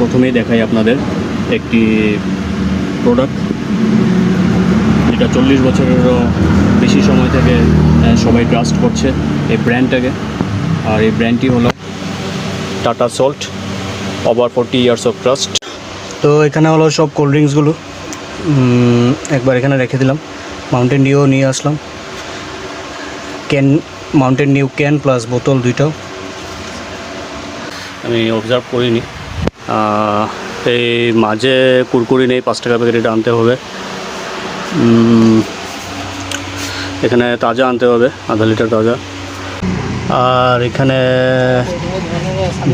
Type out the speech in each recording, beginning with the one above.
প্রথমেই দেখাই আপনাদের একটি প্রোডাক্ট যেটা 40 বছরেরও বেশি সময় থেকে সবাই ট্রাস্ট করছে এই ব্র্যান্ডটাকে। আর এই ব্র্যান্ডটি হলো Tata salt, over 40 years of trust. তো এখানে হলো সব কোল্ড ড্রিঙ্কসগুলো একবার এখানে রেখে দিলাম। মাউন্টেন ডিউ নিয়ে আসলাম, can Mountain Dew can plus বোতল দুইটাও। আমি অবজার্ভ করিনি, এই মাঝে কুরকুরি নেই, 5 টাকা প্যাকেট, এটা আনতে হবে। এখানে তাজা আনতে হবে, আধা লিটার তাজা। আর এখানে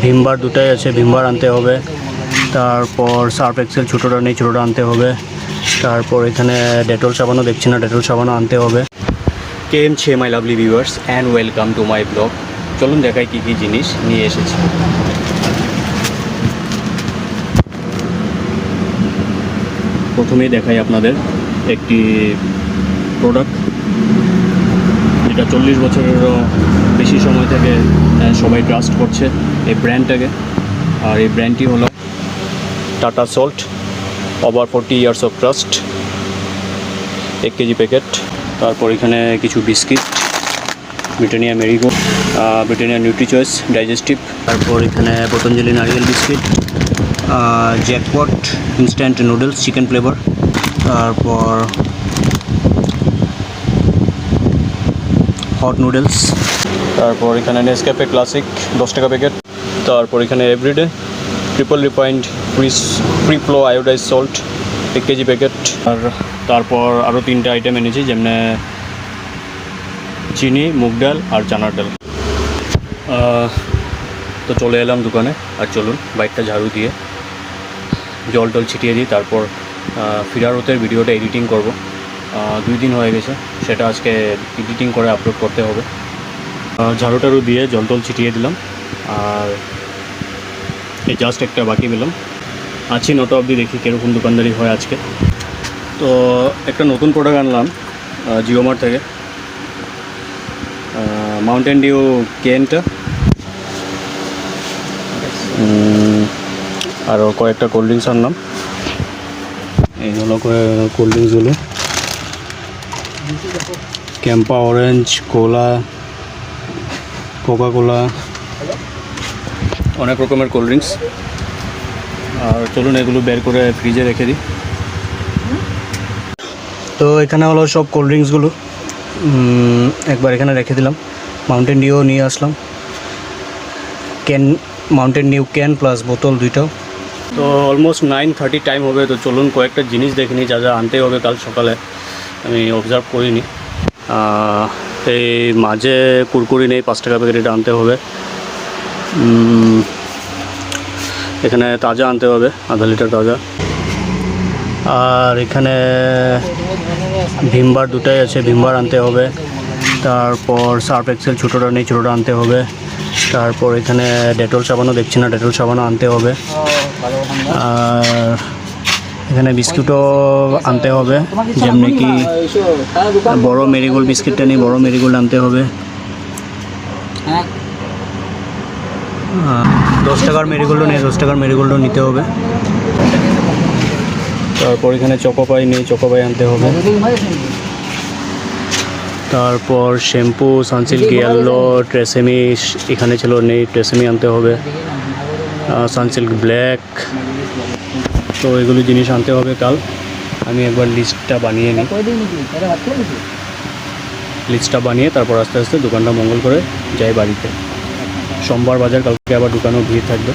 ভিমবার দুটাই আছে, ভিমবার আনতে হবে। তারপর সার্ফ এক্সেল ছোটোটা নেই, ছোটোটা আনতে হবে। তারপর এখানে ডেটল সাবানও দেখছি না, ডেটল সাবানও আনতে হবে। কেম ছে my lovely viewers and welcome to my blog. চলুন দেখাই কী কী জিনিস নিয়ে এসেছি। প্রথমেই দেখাই আপনাদের একটি প্রোডাক্ট যেটা 40 বছরেরও বেশি সময় থেকে সবাই ট্রাস্ট করছে এই ব্র্যান্ডটাকে। আর এই ব্র্যান্ডটি হলো Tata salt, over 40 years of trust, 1 kg packet. তারপর এখানে কিছু biscuit, Britannia Marie Gold, Britannia Nutri Choice digestive. তারপর এখানে পতঞ্জলি নারিকেল biscuit, Jackpot instant noodles chicken flavour. তারপর হট নুডলস। তারপর এখানে নেসক্যাফে ক্লাসিক 10 টাকা প্যাকেট। তারপর এখানে Everyday triple refined free flow iodise salt 1 kg packet. আর তারপর আরও 3টে আইটেম এনেছি, যেমন চিনি, মুগ ডাল আর চানার ডাল। তো চলে এলাম দোকানে। আর চলুন বাইকটা ঝাড়ু দিয়ে জল টল ছিটিয়ে দিই। তারপর ফিরারতের ভিডিওটা এডিটিং করব। 2 দিন হয়ে গেছে, সেটা আজকে এডিটিং করে আপলোড করতে হবে। ঝাড়ু টাড়ু দিয়ে জল টল ছিটিয়ে দিলাম। আর এই জাস্ট একটা বাকি পেলাম। আছি 9টা অবধি, দেখি কীরকম দোকানদারি হয় আজকে। তো একটা নতুন প্রোডাক্ট আনলাম জিওমার্ট থেকে, মাউন্টেন ডিউ কেনটা, আরও কয়েকটা কোল্ড ড্রিঙ্কস আনলাম। এই হলো কোল্ড ড্রিঙ্কসগুলো, ক্যাম্পা অরেঞ্জ, কোলা, কোকা কোলা, অনেক রকমের কোল্ড ড্রিঙ্কস। আর চলুন এগুলো বের করে ফ্রিজে রেখে দিই। তো এখানে হলো সব কোল্ড ড্রিঙ্কসগুলো একবার এখানে রেখে দিলাম। মাউন্টেন ডিউ নিয়ে আসলাম, মাউন্টেন ডিউ ক্যান প্লাস বোতল দুইটাও। তো অলমোস্ট 9:30 টাইম হবে। তো চলুন কয়েকটা জিনিস দেখে নিই, যা যা আনতে হবে কাল সকালে। আমি অবজার্ভ করিনি, এই মাঝে কুরকুরি নেই, 5 টাকা প্যাকেট, এটা আনতে হবে। এখানে তাজা আনতে হবে, আধা লিটার তাজা। আর এখানে ভিমবার দুটাই আছে, ভিমবার আনতে হবে। তারপর সার্ফ এক্সেল ছোটোটা নেই, ছোটোটা আনতে হবে। তারপর এখানে ডেটল সাবানও দেখছি না, ডেটল সাবানও আনতে হবে। আর এখানে বিস্কুটও আনতে হবে, যেমনি কি বড় মেরিগোল্ড বিস্কিটটা নেই, বড় মেরিগোল্ড আনতে হবে। 10 টাকার মেরিগোল্ডও নেই, 10 টাকার মেরিগোল্ডও নিতে হবে। তারপর এখানে চকোপাই নেই, চকোপাই আনতে হবে। তারপর শ্যাম্পু, সানসিল্ক ইয়েলো, ট্রেসেমি এখানে ছিল, নেই, ট্রেসেমি আনতে হবে। Sunsilk black. তো এগুলো জিনিস আনতে হবে কাল। আমি একবার লিস্টটা বানিয়ে নিই, লিস্টটা বানিয়ে তারপর আস্তে আস্তে দোকানটা মঙ্গল করে যাই বাড়িতে। সোমবার বাজার, কালকে আবার দোকানেও ভিড় থাকবে।